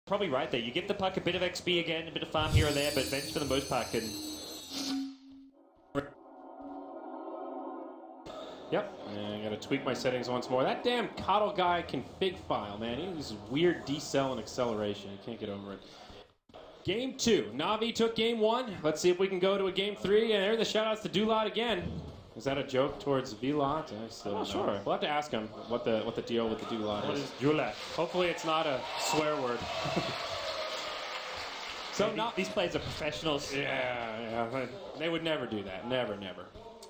probably right there. You give the puck a bit of XP again, a bit of farm here or there, but Venge for the most part can... Yep, and I gotta tweak my settings once more. That damn Coddle guy config file, man. He uses weird decel and acceleration. I can't get over it. Game 2. NaVi took game 1. Let's see if we can go to a game 3. And there are the shoutouts to Dulot again. Is that a joke towards Vilot? I'm not sure. We'll have to ask him what the deal with the Dulot is. What is Dulot? Hopefully it's not a swear word. So these players are professionals. Yeah. They would never do that. Never.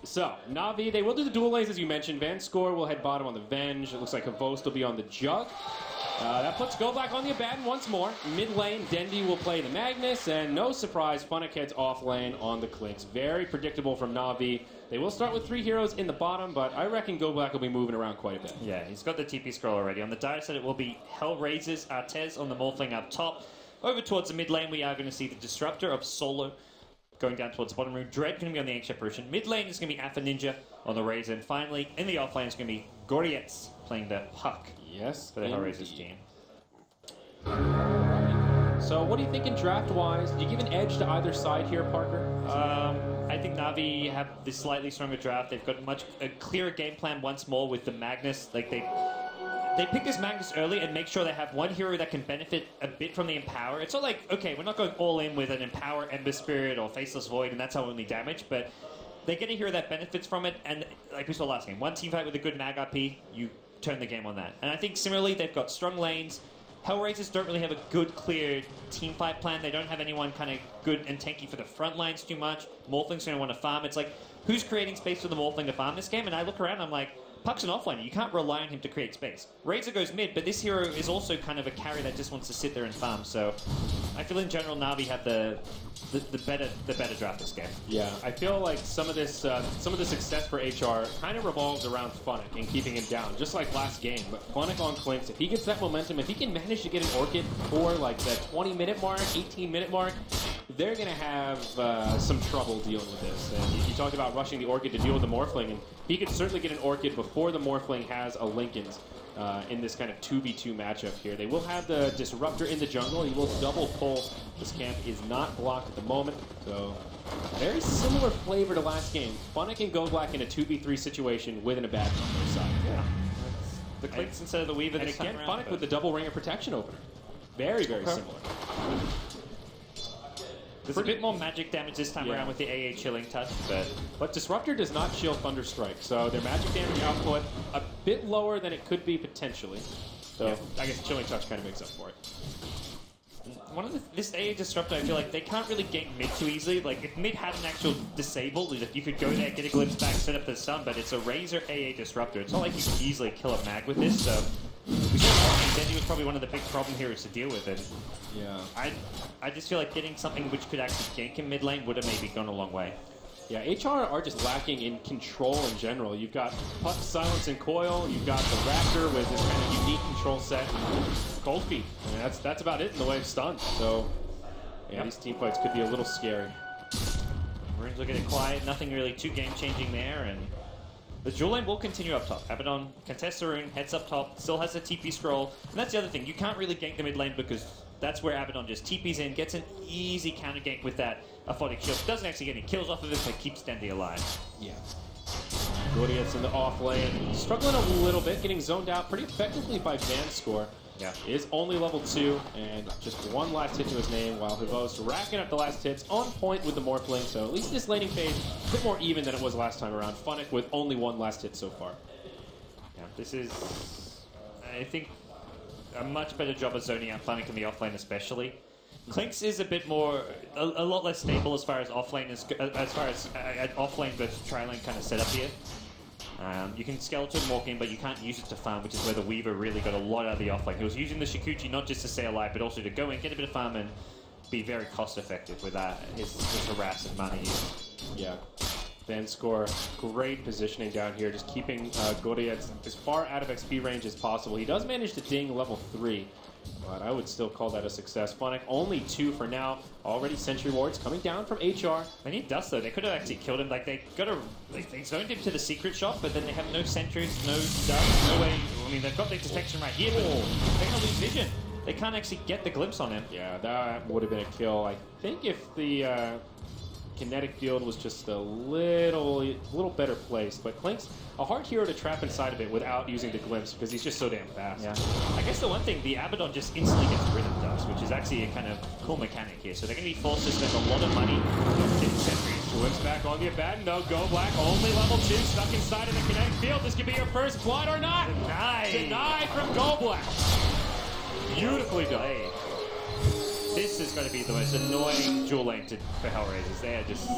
So, NaVi, they will do the dual lanes as you mentioned. Van Score will head bottom on the Venge. It looks like Havost will be on the Jug. That puts Go Black on the Abaddon once more. Mid lane, Dendy will play the Magnus. And no surprise, Funnick heads off lane on the Clinks. Very predictable from NaVi. They will start with 3 heroes in the bottom, but I reckon Go Black will be moving around quite a bit. Yeah, he's got the TP scroll already. On the dire side, it will be Hellraisers, Artez on the Morphling up top. Over towards the mid lane, we are going to see the Disruptor of Solo going down towards the bottom room. Dread going to be on the Ancient Apparition. Mid lane is going to be Alpha Ninja on the Razor. And finally, in the off lane is going to be Gorietz playing the Puck. Yes, for the Hellraisers team. So what are you thinking draft-wise? Do you give an edge to either side here, Parker? I think NaVi have the slightly stronger draft. They've got a clearer game plan once more with the Magnus. Like they pick this Magnus early and make sure they have one hero that can benefit a bit from the Empower. It's not like, okay, we're not going all in with an Empower, Ember Spirit, or Faceless Void, and that's our only damage, but they get a hero that benefits from it, and like we saw last game, one team fight with a good Mag RP, you turn the game on that. And I think similarly, they've got strong lanes. Hellraisers don't really have a good, clear team fight plan. They don't have anyone kind of good and tanky for the front lines too much. Morphling's going to want to farm. It's like, who's creating space for the Morphling to farm this game? And I look around, I'm like, Puck's an offlaner. You can't rely on him to create space. Razor goes mid, but this hero is also kind of a carry that just wants to sit there and farm. So I feel in general NaVi have the better draft this game. Yeah, I feel like some of the success for HR kind of revolves around Funnick and keeping him down, just like last game. But Funnick on Clinks, if he gets that momentum, if he can manage to get an Orchid for like the 20-minute mark, 18-minute mark, they're going to have some trouble dealing with this. And you talked about rushing the Orchid to deal with the Morphling, and he could certainly get an Orchid before the Morphling has a Linken's in this kind of 2v2 matchup here. They will have the Disruptor in the jungle. He will double pull. This camp is not blocked at the moment, so very similar flavor to last game. Funnick and Go Black in a 2v3 situation with an Abaddon on their side. Yeah. The Clinks instead of the Weaver. And again, Funnick with the double ring of protection opener. Very similar. There's a bit more magic damage this time around with the AA Chilling Touch, but Disruptor does not shield Thunderstrike, so their magic damage output a bit lower than it could be potentially. So I guess Chilling Touch kind of makes up for it. This AA Disruptor, I feel like they can't really gank mid too easily. Like, if mid had an actual disable, you could go there, get a glimpse back, set up the stun, but it's a Razor AA Disruptor. It's not like you can easily kill a mag with this, so we saw Dendy was probably one of the big problem heroes to deal with, and yeah, I just feel like getting something which could actually gank him mid lane would have maybe gone a long way. Yeah, HR are just lacking in control in general. You've got Puck, Silence, and Coil. You've got the Raptor with this kind of unique control set. Cold Feet. I mean, that's about it in the way of stun. So, yeah, these team fights could be a little scary. Runes will get it quiet. Nothing really too game-changing there, and the dual lane will continue up top. Abaddon contests the rune, heads up top, still has the TP scroll. And that's the other thing. You can't really gank the mid lane because that's where Abaddon just TPs in, gets an easy counter gank with that Aphotic Shield. Doesn't actually get any kills off of it, but keeps Dendy alive. Yeah. Gorietz in the off lane. Struggling a little bit, getting zoned out pretty effectively by Van Score. Yeah. Is only level 2, and just one last hit to his name, while Havost racking up the last hits on point with the Morphling. So at least this laning phase a bit more even than it was last time around. Funnick with only one last hit so far. Yeah, this is, I think, a much better job of zoning out Funnick in the offlane especially. Clinks is a bit more, a lot less stable as far as offlane offlane versus tri-lane kind of setup here. You can skeleton walk in, but you can't use it to farm, which is where the Weaver really got a lot out of the offlane. He was using the Shikuchi not just to stay alive, but also to go in, get a bit of farm, and be very cost-effective with his harass and money. Yeah. Van Score, great positioning down here, just keeping Gorietz as far out of XP range as possible. He does manage to ding level 3, but I would still call that a success. Funnick, only 2 for now. Already Sentry Wards coming down from HR. They need dust though. They could have actually killed him. Like they zoned him to the secret shot, but then they have no sentries, no dust, no way. I mean, they've got their detection right here, but they're gonna lose vision. they can't actually get the glimpse on him. Yeah, that would have been a kill. I think if the kinetic field was just a little better placed, but Klink's a hard hero to trap inside of it without using the glimpse because he's just so damn fast. Yeah. I guess the one thing, the Abaddon just instantly gets rid of Dust, which is actually a kind of cool mechanic here. So they're going to be forced to spend a lot of money on sentries. Whips back on the Abaddon, though. Go Black, only level 2, stuck inside of the kinetic field. This could be your first blood or not. Denied from Go Black. Beautifully done. This is going to be the most annoying dual lane for Hellraisers. They are just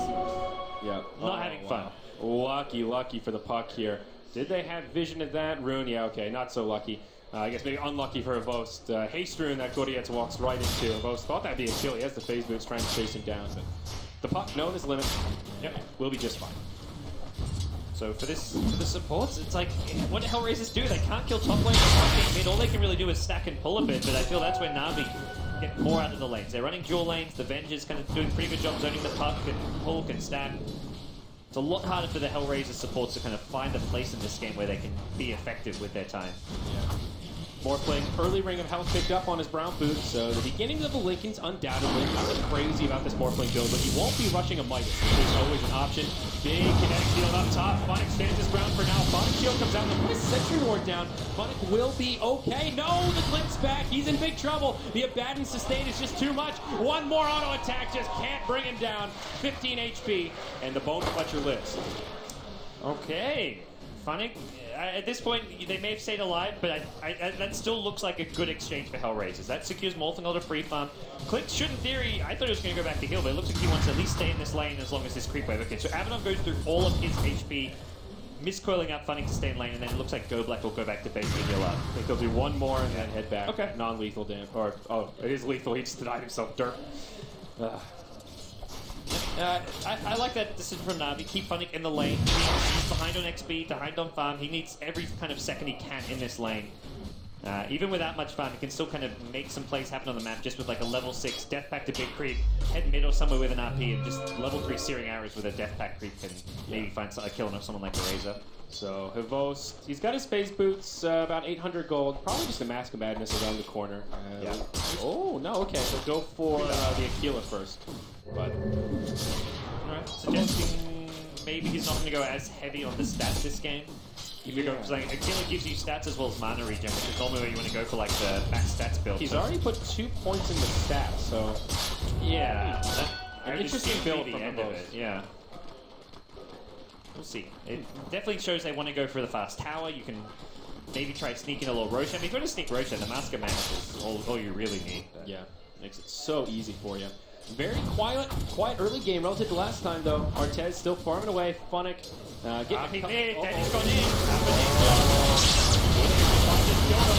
not having fun. Lucky for the puck here. Did they have vision of that? Rune, yeah, okay, not so lucky. I guess maybe unlucky for Evost. Haste Rune that Gordietz walks right into. Evost thought that'd be a kill. He has the phase boots trying to chase him down, but the puck, knowing his limit, will be just fine. So for the supports, it's like, what do Hellraisers do? They can't kill top lane, they can't get mid. All they can really do is stack and pull a bit, but I feel that's where NaVi get more out of the lanes. They're running dual lanes, the Venge's kind of doing a pretty good job zoning the puck, can pull, can stack. It's a lot harder for the Hellraiser supports to kind of find a place in this game where they can be effective with their time. Yeah. Morphling, early ring of health picked up on his brown boot, so the beginning of the Lincolns undoubtedly nothing crazy about this Morphling build, but he won't be rushing a Midas, which is always an option. Big kinetic field up top. Funnick stands his ground for now. Funnick shield comes out and put his Sentry Ward down. Funnick will be okay. No, the Glimpse back. He's in big trouble. The Abaddon sustain is just too much. One more auto attack just can't bring him down. 15 HP, and the Bone Fletcher lives. Okay. Funnick, at this point, they may have stayed alive, but that still looks like a good exchange for Hellraisers. That secures Morphling to free farm. Klink should, in theory, I thought he was going to go back to heal, but it looks like he wants to at least stay in this lane as long as this creep wave. Okay, so Abaddon goes through all of his HP, miscoiling out Funnick to stay in lane, and then it looks like Go Black will go back to base to heal up. I think they'll do one more and then head back. Okay. Non-lethal damage. Or, oh, it is lethal. He just denied himself dirt. I like that decision from NaVi. Keep Funnick in the lane. He's behind on XP, behind on farm. He needs every kind of second he can in this lane. Even without much farm, he can still kind of make some plays happen on the map just with like a level 6 Death Pact to Big Creep, head mid or somewhere with an RP, and just level 3 Searing Arrows with a Death Pact Creep can maybe find a kill on someone like the Razor. So, Havost, he's got his phase boots, about 800 gold. Probably just a Mask of Madness around the corner. Oh, no, okay, so go for the Aquila first. But alright, suggesting maybe he's not going to go as heavy on the stats this game. Because like, Aquila gives you stats as well as mana regen, which is normally where you want to go for like the max stats build. He's already put 2 points in the stats, so yeah, an interesting build from end of it. Yeah, we'll see. It definitely shows they want to go for the fast tower. You can maybe try sneaking a little Roshan. If you want to sneak Roshan, the Mask of Madness is all you really need. But. Yeah, makes it so easy for you. Very quiet early game relative to last time, though. Artez still farming away. Funnick getting Daddy's gone in.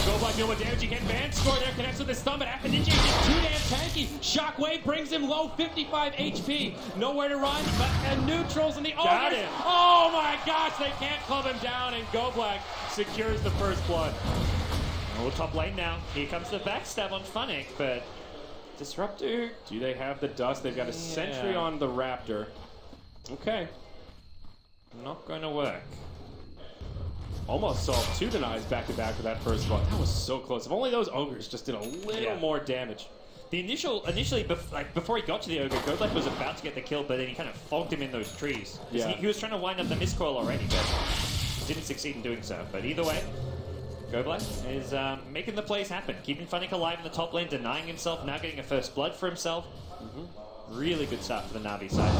Go Black deal with damage. He can ban score there. Connects with his thumb, but Appa Ninja is just too damn tanky. Shockwave brings him low, 55 HP. Nowhere to run, but neutrals in the Got him. Oh my gosh, they can't club him down, and Go Black secures the first blood. Oh, top lane now. Here comes the backstab on Funnick, but Disruptor. Do they have the dust? They've got a sentry on the Raptor. Okay. Not going to work. Almost saw 2 denies back-to-back for that first blood. That was so close. If only those ogres just did a little more damage. The initially, before he got to the ogre, Godlike was about to get the kill, but then he kind of fogged him in those trees. Yeah. He was trying to wind up the miscoil already, but didn't succeed in doing so. But either way, Godlike is making the plays happen, keeping Funnick alive in the top lane, denying himself, now getting a first blood for himself. Really good start for the NaVi side.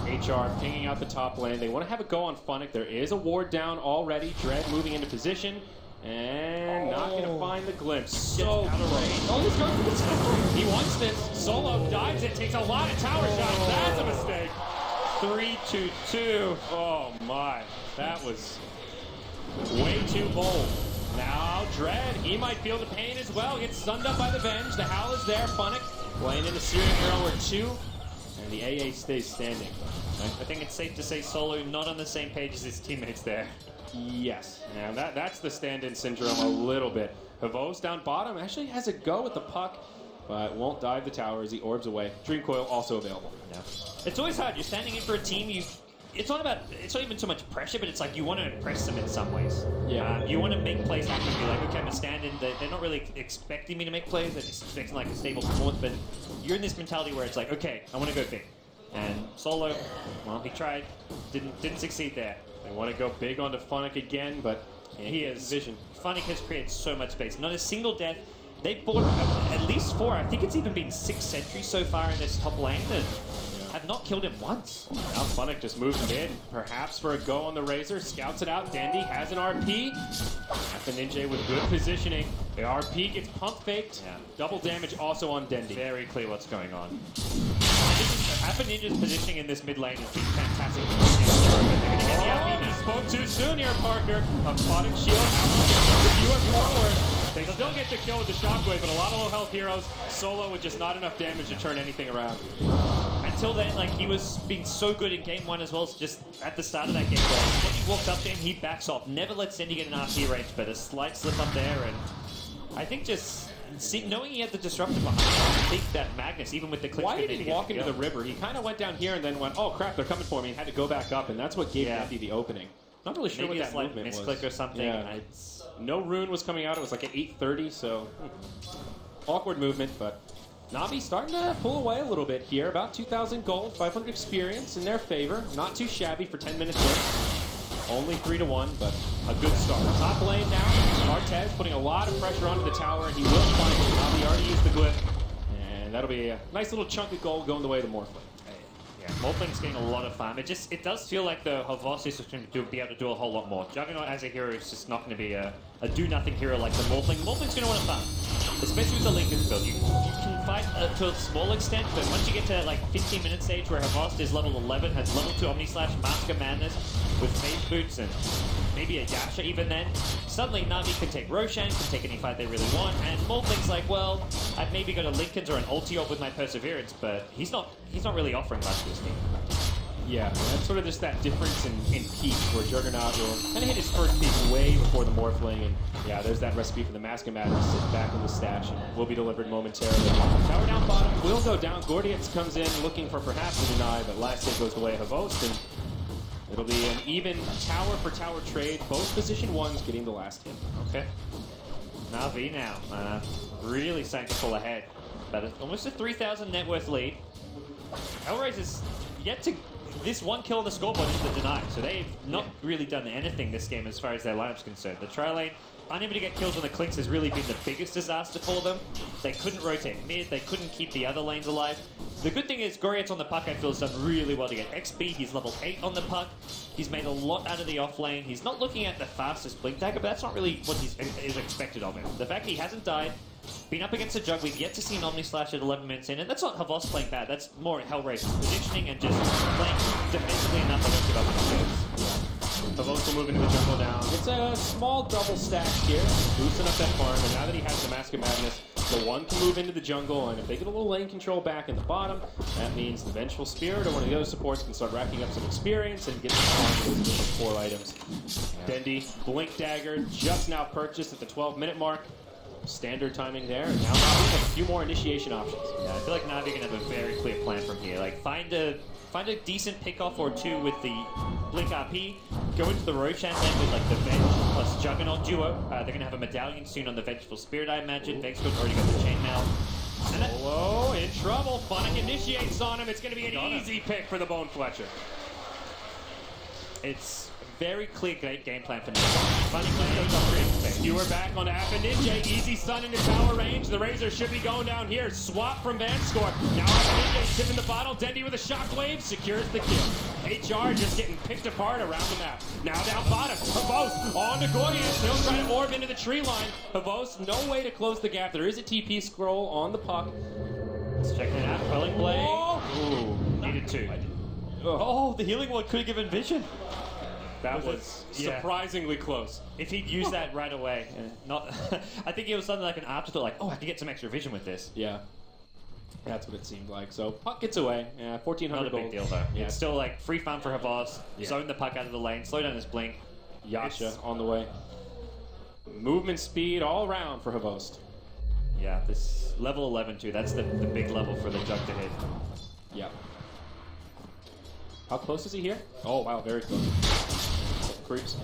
HR pinging out the top lane. They want to have a go on Funnick. There is a ward down already. Dread moving into position. And not going to find the glimpse. So great. Oh, he's going for the tower. He wants this. Solo dives it. Takes a lot of tower shots. That's a mistake. 3-2-2. Oh, my. That was way too bold. Now, Dread. He might feel the pain as well. Gets sunned up by the Venge. The Howl is there. Funnick playing into Searing Arrow 2. And the AA stays standing. I think it's safe to say Solo not on the same page as his teammates there. Yes. Now that's the stand-in syndrome a little bit. Havos down bottom actually has a go with the puck, but won't dive the tower as he orbs away. Dream Coil also available. Yeah. It's always hard. You're standing in for a team. it's not even so much pressure, but it's like you want to impress them in some ways. Yeah. You want to make plays happen. Be like, okay, I'm gonna stand in. They're not really expecting me to make plays. They're just expecting like a stable performance. But you're in this mentality where it's like, okay, I want to go big. And Solo, well, he tried, didn't succeed there. They want to go big onto Funnick again, but He is. vision. Funnick has created so much space. Not a single death. They bought at least 4. I think it's even been 6 sentries so far in this top lane that have not killed him once. Now Funnick just moves mid, perhaps for a go on the Razor. Scouts it out. Dandy has an RP. Ninja with good positioning. The RP gets pump faked. Yeah. Double damage also on Dandy. Very clear what's going on. Ninja's positioning in this mid lane has been fantastic. He spoke too soon here, partner. Aquatic shield. If you are forward, they still get the kill with the shockwave, but a lot of low health heroes. Solo with just not enough damage to turn anything around. Until then, like, he was being so good in game 1 as well, so just at the start of that game, when he walks up to him, he backs off. Never lets Cindy get an RP range, but a slight slip up there, and I think just knowing he had the disruptor behind him, I think that Magnus, even with the click Why did he walk into the river? He kind of went down here and then went, oh crap, they're coming for me, and had to go back up, and that's what gave Andy the opening. Not really sure Maybe what that movement was. misclick or something. Yeah. No rune was coming out. It was like at 8:30, so awkward movement, but NaVi starting to pull away a little bit here. About 2,000 gold, 500 experience in their favor. Not too shabby for 10 minutes in. Only 3-1, but a good start. Top lane now. Martez putting a lot of pressure onto the tower, and he will find it. NaVi already used the glyph, and that'll be a nice little chunk of gold going the way of the Morphling. Yeah, Morphling's getting a lot of farm. It does feel like the Havos is going to be able to do a whole lot more. Juggernaut as a hero is just not going to be a do-nothing hero like the Morphling. Morphling's going to want to farm, especially with the Lincoln's build. You can fight to a small extent, but once you get to like 15-minute stage where Havos is level 11, has level 2 Omnislash, Mask of Madness with Phase Boots and maybe a Yasha even then, suddenly NaVi can take Roshan, can take any fight they really want, and Morphling's like, well, I've maybe got a Lincoln's or an ulti op with my Perseverance, but he's not really offering much to his team. Yeah, that's sort of just that difference in peak, where Juggernaut will kind of hit his first peak way before the Morphling, and yeah, there's that recipe for the Mask of Madness sit back in the stash and will be delivered momentarily. Tower down bottom will go down. Gordietz comes in looking for perhaps a deny, but last hit goes the way of Havost, and it'll be an even tower for tower trade. Both position ones getting the last hit. Okay. NaVi now, really starting to pull ahead. But almost a 3,000 net worth lead. Hellraisers yet to... This one kill on the scoreboard is the deny, so they've not really done anything this game as far as their lineup's concerned. The tri lane, unable to get kills on the clinks, has really been the biggest disaster for them. They couldn't rotate mid, they couldn't keep the other lanes alive. The good thing is Gordietz on the puck, I feel, has done really well to get XP. He's level 8 on the puck. He's made a lot out of the off lane. He's not looking at the fastest blink dagger, but that's not really what is expected of him. The fact that he hasn't died, been up against a jug, we've yet to see an Omnislash at 11 minutes in, and that's not Havos playing bad, that's more Hellraiser's positioning and just playing defensively enough to don't give up any kills. Havos will move into the jungle now. It's a small double stack here, boosting up that farm, and now that he has the Mask of Madness, the one can move into the jungle, and if they get a little lane control back in the bottom, that means the Vengeful Spirit or one of the other supports can start racking up some experience and get some with those 4 items. Yeah. Dendi, Blink Dagger, just now purchased at the 12-minute mark. Standard timing there, and now NaVi has a few more initiation options. Yeah, I feel like NaVi can have a very clear plan from here. Like, find a decent pickoff or 2 with the Blink RP, go into the Roshan lane with like the Venge plus Juggernaut duo. They're going to have a medallion soon on the Vengeful Spirit, I imagine. Vengeful's already got the chainmail. Solo in trouble. Funnick initiates on him. It's going to be an easy pick for the Bone Fletcher. It's very clear game plan for NaVi. You are back on Ninja. Easy stun into tower range. The Razor should be going down here. Swap from Vanscore. Now Ninja tipping the bottle. Dendi with a shockwave secures the kill. HR just getting picked apart around the map. Now down bottom. Havos on to Gordius. He'll try to orb into the tree line. Havos, no way to close the gap. There is a TP scroll on the puck. Let's check it out. Quelling Blade. Ooh, needed 2. Oh, the healing ward could have given vision. That was surprisingly close. If he'd used that right away, not, I think it was something like an afterthought, like, oh, I can get some extra vision with this. Yeah, that's what it seemed like. So puck gets away. 1,400 gold. Not a big deal though. Yeah. It's still like free farm for Havos. Zone the puck out of the lane. Slow down his blink. Yasha on the way. Movement speed all around for Havost. Yeah, this level 11 too. That's the big level for the jug to hit. Yeah. How close is he here? Oh, wow, very close. Creeps.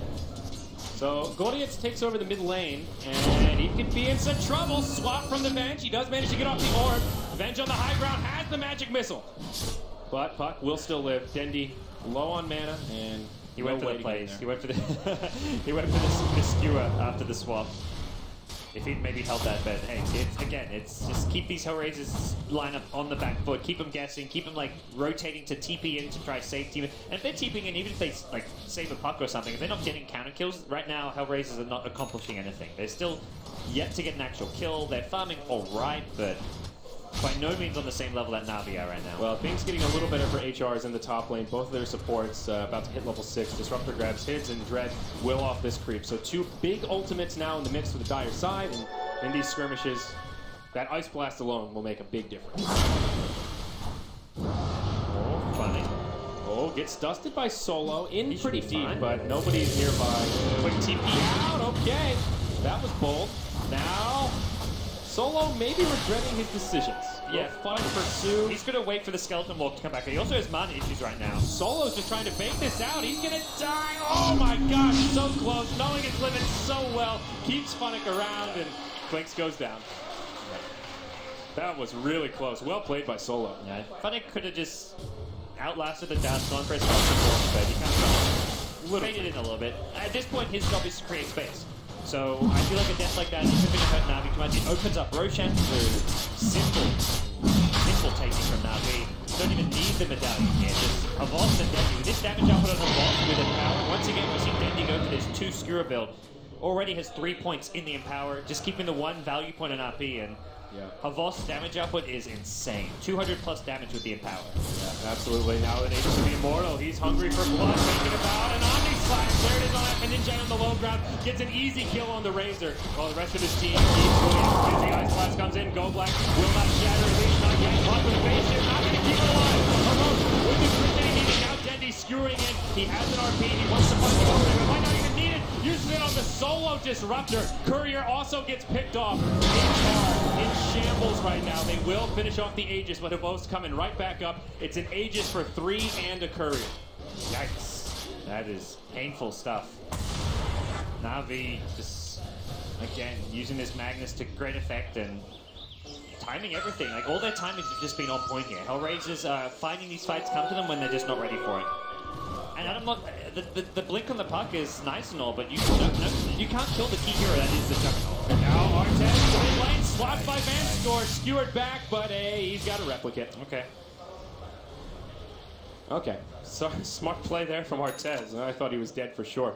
So, Gordietz takes over the mid lane, and he could be in some trouble. Swap from the bench. He does manage to get off the orb. Venge on the high ground has the magic missile. But Puck will still live. Dendi low on mana, and he went for the plays. He went for the he went for the skewer after the swap. If he'd maybe held that, but hey, it's just keep these Hellraisers line up on the back foot, keep them guessing, keep them like rotating to TP in to try save team. And if they're TPing in, even if they like save a puck or something, if they're not getting counter kills right now, Hellraisers are not accomplishing anything. They're still yet to get an actual kill. They're farming all right, but by no means on the same level that NaVi are right now. Well, things getting a little better for HRs in the top lane. Both of their supports about to hit level 6. Disruptor grabs his, and Dread will off this creep. So 2 big ultimates now in the mix for the Dire side, and in these skirmishes, that Ice Blast alone will make a big difference. Oh, funny. Oh, gets dusted by Solo, in pretty deep, but nobody's nearby. Quick TP out, okay. That was bold. Now, Solo may be regretting his decisions. Yeah, fun pursue. He's going to wait for the skeleton walk to come back. He also has mana issues right now. Solo's just trying to bait this out. He's going to die. Oh my gosh, so close. Knowing his limits so well. Keeps Funnick around, and Blinks goes down. That was really close. Well played by Solo. Yeah, Funnick could have just outlasted the dash on for his skeleton, but he kind of baited in a little bit. At this point, his job is to create space. So I feel like a death like that isn't going to hurt NaVi too much. It opens up Roshan for simple taking from NaVi. Don't even need the medallion here. Just Havos and Dendi. With this damage output on Havos with Empower, once again we see Dendi go for this 2 skewer build. Already has 3 points in the Empower, just keeping the 1 value point on RP, and Havos' damage output is insane. 200 plus damage with the Empower. Yeah, absolutely. Now an able to be immortal. He's hungry for blood, thinking about an Omni Slash. There it is on that Ninja on the low ground. Gets an easy kill on the Razor, while the rest of his team keeps going. Busy Ice Blast comes in. Go Black will not shatter. At least not yet. Caught with the base here. Not going to keep it alive. Almost with the quick hitting. Now Dendi skewering in. He has an RP. He wants to punch it over there. Might not even need it. Uses it on the Solo Disruptor. Courier also gets picked off. In shambles right now. They will finish off the Aegis, but Havos coming right back up. It's an Aegis for 3 and a Courier. Yikes. That is painful stuff. NaVi just, again, using this Magnus to great effect and timing everything. Like, all their timings have just been on point here. Hellraisers are finding these fights come to them when they're just not ready for it. And I'm not, the blink on the puck is nice and all, but you can't kill the key hero that is the Juggernaut. And now Artez, the mid lane, slapped by Vanscore, skewered back, but hey, he's got a replicate. Okay, so smart play there from Artez. I thought he was dead for sure.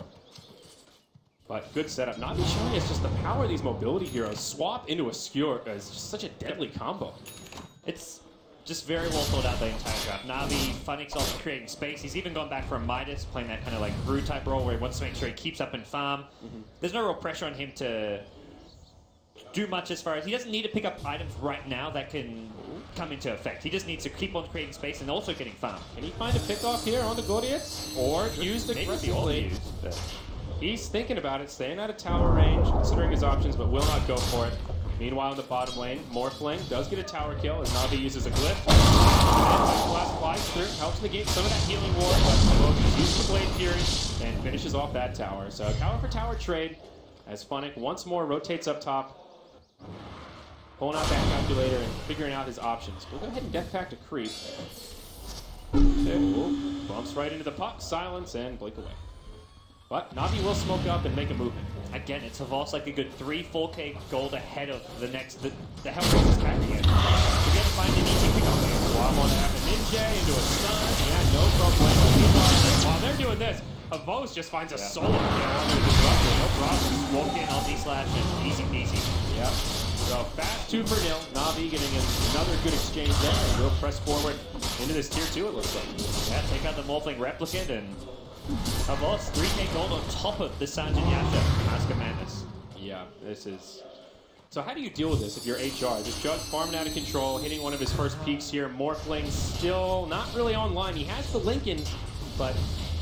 But good setup. NaVi showing us just the power of these mobility heroes. Swap into a skewer is just such a deadly combo. It's just very well thought out the entire draft. NaVi, Funnick's also creating space. He's even gone back from Midas, playing that kind of like Brew type role where he wants to make sure he keeps up and farm. There's no real pressure on him to do much as far as... He doesn't need to pick up items right now that can come into effect. He just needs to keep on creating space and also getting farm. Can he find a pick-off here on the Gordietz? Or use the aggressively? He's thinking about it, staying out of tower range, considering his options, but will not go for it. Meanwhile, in the bottom lane, Morphling does get a tower kill as NaVi uses a glyph. And Blast flies through, helps negate some of that healing ward, but uses the Blade Fury and finishes off that tower. So tower for tower trade as Funnick once more rotates up top, pulling out that calculator and figuring out his options. We'll go ahead and Death Pact a creep. Ooh, bumps right into the puck, silence, and blink away. But NaVi will smoke up and make a movement. Again, it's Havos like a good 3-4k gold ahead of the next, the Hellraisers carrying it. We're going to find an easy pickup here. Swam on to have a Ninja into a stun. Yeah, no problem. While they're doing this, Havos just finds a solo kill under the disruptor. No problem. Walk in, ulti slash, and easy peasy. Yep. So fast 2 for nil. NaVi getting another good exchange there. And we'll press forward into this tier 2, it looks like. Yeah, take out the Morphling replicant and Havos 3k gold on top of the Sanjin Yasha Mask of Madness. Yeah, this is... So how do you deal with this if you're HR? Just Judge farming out of control, hitting one of his first peaks here. Morphling still not really online. He has the Lincoln, but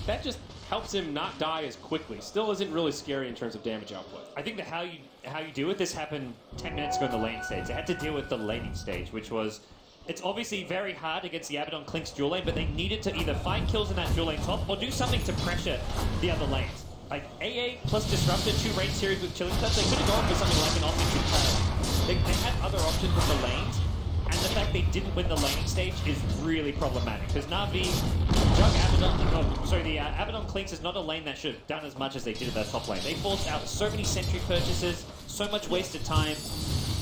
that just helps him not die as quickly. Still isn't really scary in terms of damage output. I think that how you deal with this happened 10 minutes ago in the lane stage. They had to deal with the laning stage, which was it's obviously very hard against the Abaddon Clink's dual lane, but they needed to either find kills in that dual lane top or do something to pressure the other lanes. Like AA plus Disruptor, 2 raid series with Chilling Touch, they could have gone for something like an offensive challenge. They had other options with the lanes, and the fact they didn't win the laning stage is really problematic. Because NaVi, the Abaddon Clinks is not a lane that should have done as much as they did at that top lane. They forced out so many sentry purchases, so much wasted time,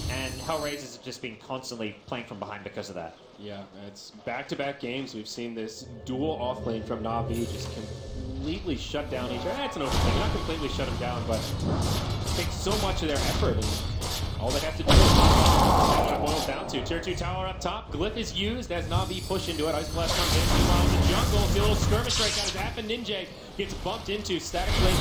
and Hellraisers have just been constantly playing from behind because of that. Yeah, it's back-to-back games. We've seen this dual off-lane from NaVi just completely shut down each other. That's an overthink. Not completely shut them down, but takes so much of their effort. And all they have to do is that's what it boils down to. Tier 2 tower up top. Glyph is used as NaVi push into it. Ice Blast comes in. Meanwhile, in the jungle, see a little skirmish right now as Ninja gets bumped into. Static Blade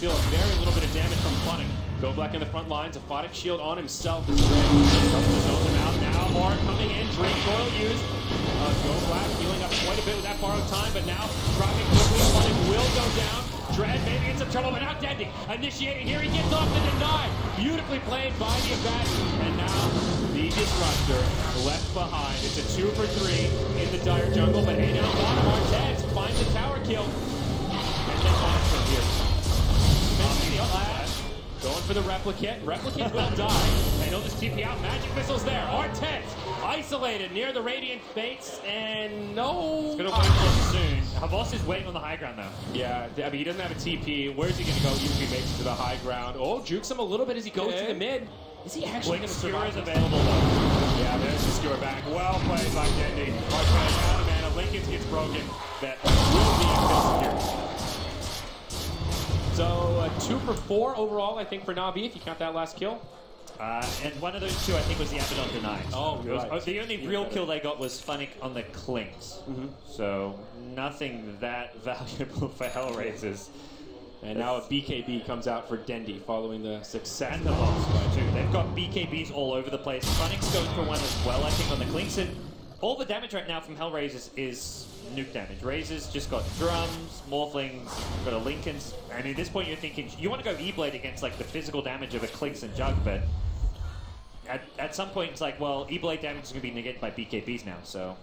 feel a very little bit of damage from Funnick. Go Black in the front lines. A Photic shield on himself. This is zone him out now. More coming in. Drake Coil used. Go Black healing up quite a bit with that borrowed time, but now dropping quickly. Funnick will go down. Dread maybe in some trouble, but now Dendy initiating here. He gets off the deny. Beautifully played by the Abat. And now the Disruptor left behind. It's a 2 for 3 in the dire jungle, but hey, now bottom Artez finds a tower kill. And then Monster here. Going for the Replicant. Replicant will die. And he'll just TP out. Magic missiles there. Artez isolated near the Radiant Fates, and no. It's going to wait for soon. Havas is waiting on the high ground now. Yeah, I mean, he doesn't have a TP. Where's he going to go even if he makes it to the high ground? Oh, jukes him a little bit as he goes to the mid. Is he actually going to survive? Skewer is available though. Yeah, there's the skewer back. Well played by Dendy. Artez out of mana. Lincoln gets broken. That will be a kill here. So 2 for 4 overall, I think, for NaVi, if you count that last kill. And one of those 2, I think, was the Abaddon denied. Oh, right. The only real kill they got was Funnick on the Clinks. So nothing that valuable for Hellraisers. And now a BKB comes out for Dendy following the success. And the boss too. They've got BKBs all over the place. Funnick's going for one as well, I think, on the Clinks. And all the damage right now from Hellraisers is nuke damage. Razors just got drums, Morphlings, got a Lincolns. And at this point you're thinking, you want to go E-Blade against like the physical damage of a Clinks and Jug, but at some point it's like, well, E-Blade damage is going to be negated by BKBs now, so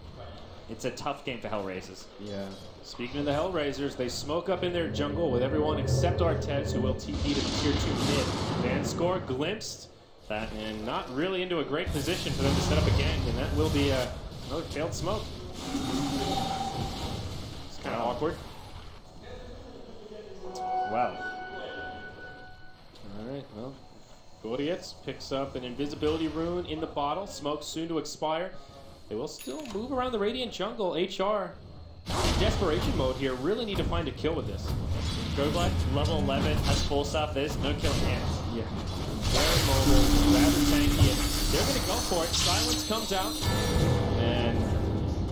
it's a tough game for Hellraisers. Yeah. Speaking of the Hellraisers, they smoke up in their jungle with everyone except Artez, who will TP to the tier 2 mid. Van score glimpsed that, and not really into a great position for them to set up a gank, and that will be another failed smoke. It's kind of awkward. Wow. All right, well, Gordietz picks up an invisibility rune in the bottle. Smoke soon to expire. They will still move around the Radiant jungle. HR in desperation mode here. Really need to find a kill with this. Goblet, level 11, has full stuff. There's no killing here. Yeah. Very mobile, rather tanky. And they're going to go for it. Silence comes out. And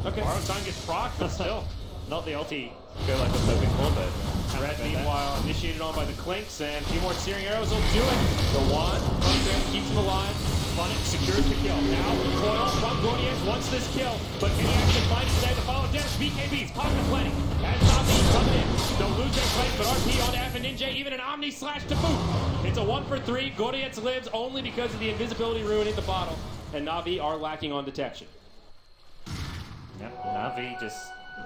okay. Borrowed time gets proc, but still. Not the ulti Goblet was hoping for, but Red, meanwhile, initiated on by the Clinks, and a few more searing arrows will do it. The wand comes in, keeps him alive. Funnick secures the kill. Now, Coil from Gordietz wants this kill, but can he actually find it today? The follow Dennis, BKBs, pocket plenty. As NaVi coming in, they'll lose their place, but RP on F and Ninja, even an Omni Slash to boot. It's a 1 for 3. Gordietz lives only because of the invisibility rune in the bottle, and NaVi are lacking on detection. Yep, NaVi just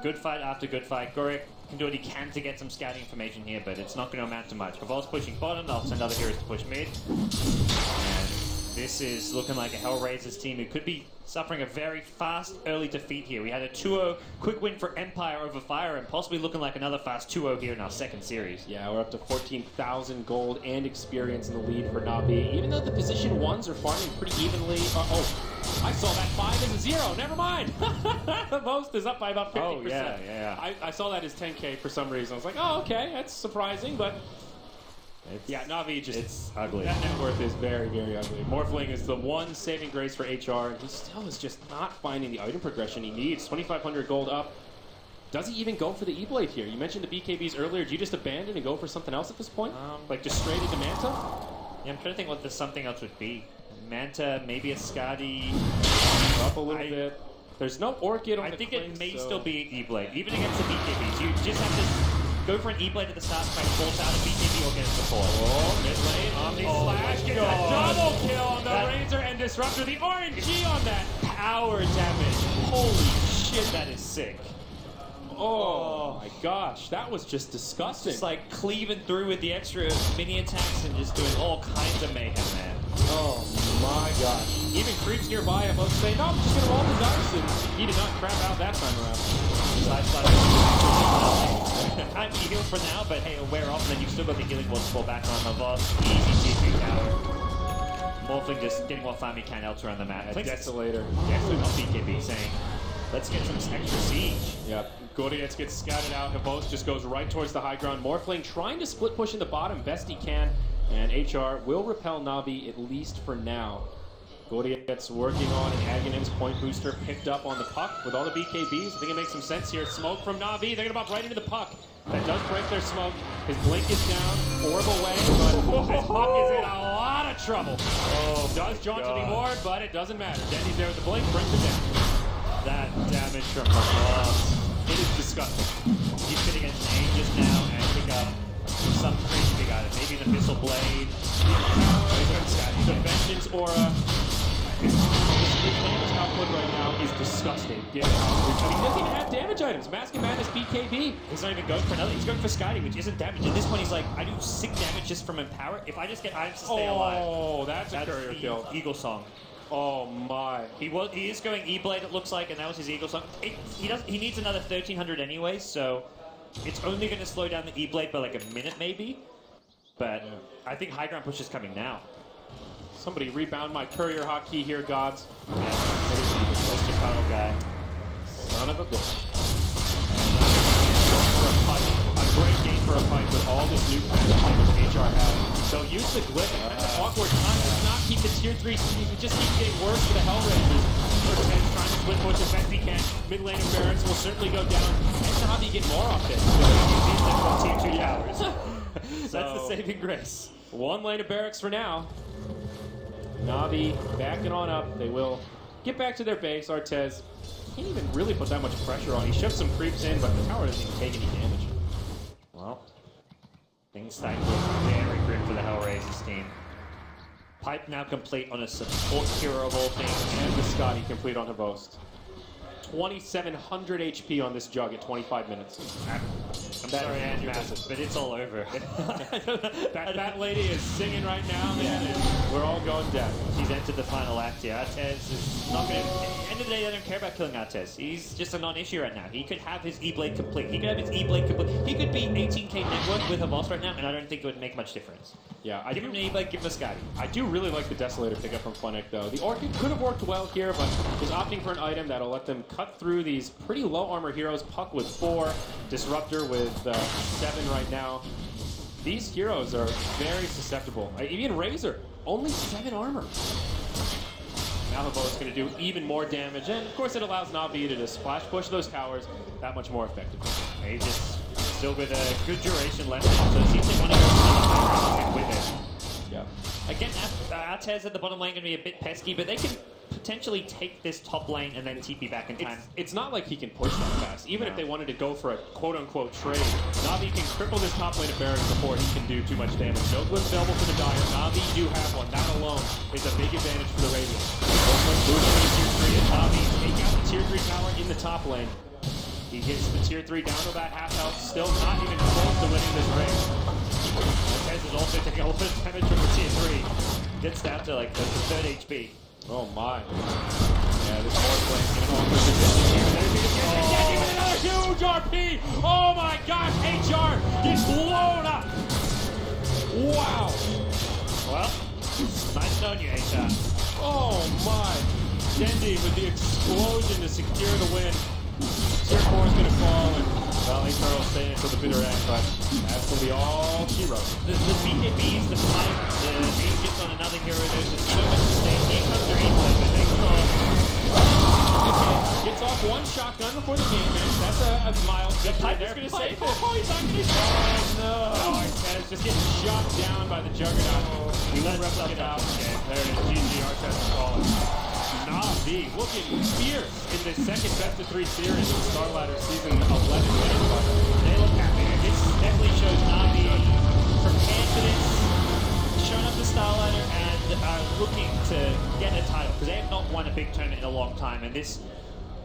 good fight after good fight. Gorik can do what he can to get some scouting information here, but it's not going to amount to much. Caval's pushing bottom, they'll send other heroes to push mid. And this is looking like a Hellraisers team who could be suffering a very fast early defeat here. We had a 2-0 quick win for Empire over Fire, and possibly looking like another fast 2-0 here in our second series. Yeah, we're up to 14,000 gold and experience in the lead for NaVi. Even though the position 1s are farming pretty evenly. I saw that 5 as a 0. Never mind. The most is up by about 50%. Oh, yeah. I saw that as 10K for some reason. I was like, oh, okay, that's surprising, but yeah, NaVi just... It's ugly. That net worth is very, very ugly. Morphling is the one saving grace for HR, and he still is just not finding the item progression he needs. 2,500 gold up. Does he even go for the E-Blade here? You mentioned the BKBs earlier. Do you just abandon and go for something else at this point? Like just straight into Manta? Yeah, I'm trying to think what the something else would be. Manta, maybe a Skadi. Up a little bit. There's no Orchid on the I think Clinks, it may so still be an E-Blade, even against the BKBs. You just have to go for an E-Blade at the start, try to force out a BKB or get it before. Oh, mid lane, Omni Slash gets a double kill on the That Razor and Disruptor. The RNG on that power damage. Holy shit, that is sick. Oh my gosh, that was just disgusting. Just like cleaving through with the extra mini attacks and just doing all kinds of mayhem, man. Oh my gosh. Even creeps nearby almost say, no, I'm just going to roll the dice, and he did not crap out that time around. You heal for now, but hey, it'll wear off, and then you've still got the healing wall to fall back on. Easy T3 tower. Morphling just getting what farm he can elsewhere on the map. Desolator. Definitely not BKB saying, let's get some extra siege. Yep. Gordietz gets scouted out. Hevos just goes right towards the high ground. Morphling trying to split push in the bottom best he can. And HR will repel NaVi, at least for now. Gordietz working on an Aghanim's point booster picked up on the puck with all the BKBs. I think it makes some sense here. Smoke from NaVi. They're going to bump right into the puck. That does break their smoke. His blink is down. Orb away, but this puck is in a lot of trouble. Oh, does jaunt anymore, but it doesn't matter. Denny's there with the blink, brings it down. That damage from Hevos. It is disgusting. He's going to get an Aegis now and pick up some crazy big item. Maybe the Missile Blade. The Vengeance Aura. His output right now is disgusting. He doesn't even have damage items. Mask and Madness BKB. He's not even going for another. He's going for Skyding, which isn't damage. At this point, he's like, I do 6 damage just from Empower. If I just get items to stay alive. Oh, that's a courier kill. Eagle Song. Oh my! He is going E-Blade, it looks like, and that was his Eagle Song. He needs another 1300 anyway, so it's only going to slow down the E-Blade by like a minute maybe. But I think high ground push is coming now. Somebody rebound my courier hotkey here, Godz. Yeah, Mr. Cuddle guy. Son of a bitch. A great game for a fight with all this new which HR has. So use the glyph and the awkward time does not keep the tier 3 series. It just keeps getting worse for the Hellraisers. First trying to split push as best he can. Mid lane of Barracks will certainly go down. And NaVi get more off this. Tier 2 towers. So that's the saving grace. One lane of Barracks for now. NaVi backing on up. They will get back to their base. Artez can't even really put that much pressure on. He shoved some creeps in, but the tower doesn't even take any damage. Well, things starting to look very grim for the Hellraisers team. Pipe now complete on a support hero of all things. And the Scotty complete on Hevos. 2,700 HP on this jug at 25 minutes. I'm sorry, Andrew, but it's all over. that lady is singing right now, man, and we're all going dead. She's entered the final act here. Artez is not going to... At the end of the day, they don't care about killing Artez. He's just a non-issue right now. He could have his E-Blade complete. He could have his E-Blade complete. He could be 18k network with Hevos right now, and I don't think it would make much difference. Yeah, give him an E-Blade, give him a Scotty. I do really like the Desolator pickup from Funnick, though. The Orchid could have worked well here, but is opting for an item that'll let them cut through these pretty low armor heroes. Puck with 4, Disruptor with 7 right now. These heroes are very susceptible. Even Razor, only 7 armor. Now Hevos is going to do even more damage, and of course it allows NaVi to just splash push those towers that much more effectively. He just still with a good duration left, so it seems they want to go high ground with it. Yeah. Again, Artez at the bottom lane going to be a bit pesky, but they can potentially take this top lane and then TP back in time. It's not like he can push that fast. Even if they wanted to go for a quote-unquote trade, NaVi can cripple this top lane of Barracks before he can do too much damage. No glyph available for the Dire. NaVi do have one. That alone is a big advantage for the Radiant. Moving to tier 3 and NaVi take out the tier 3 tower in the top lane. He gets the tier 3 down to about half health. Still not even close to winning this race. Artez is also taking a little bit of damage from the tier 3. Gets down to like the 3rd HP. Oh my. Yeah, this Morphling in an awkward position here. Even another huge RP! Oh my gosh, HR gets blown up! Wow. Well, nice knowing you, HR. Oh my. Dendi with the explosion to secure the win. Tier 4 is going to fall, and well, HR will stay until the bitter end, but that's going to be all she wrote. The BKBs, the Pipe, the Aegis on another hero, there's just so much to stay. Here comes their E-Blade, but they gets off one shotgun before the game ends. That's a mild victory there. He's going to save it. Oh, he's not going to save it. Oh, no. Oh, Artez just getting shot down by the Juggernaut. He let Reps get out. Okay, there it is. GG, Artez is calling. NaVi looking fierce in this second best-of-3 series of Starladder season 11 winning part. They look happy. This definitely shows NaVi from confidence, showing up the Starladder, and are looking to get a title, because they have not won a big tournament in a long time, and this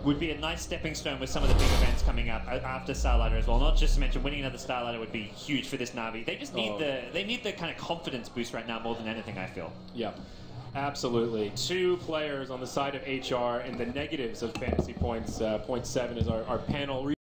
would be a nice stepping stone with some of the big events coming up after Starladder as well. Not just to mention winning another Starladder would be huge for this Navi. They just need the kind of confidence boost right now more than anything, I feel. Yeah, absolutely. 2 players on the side of HR and the negatives of fantasy points. 0.7 is our panel.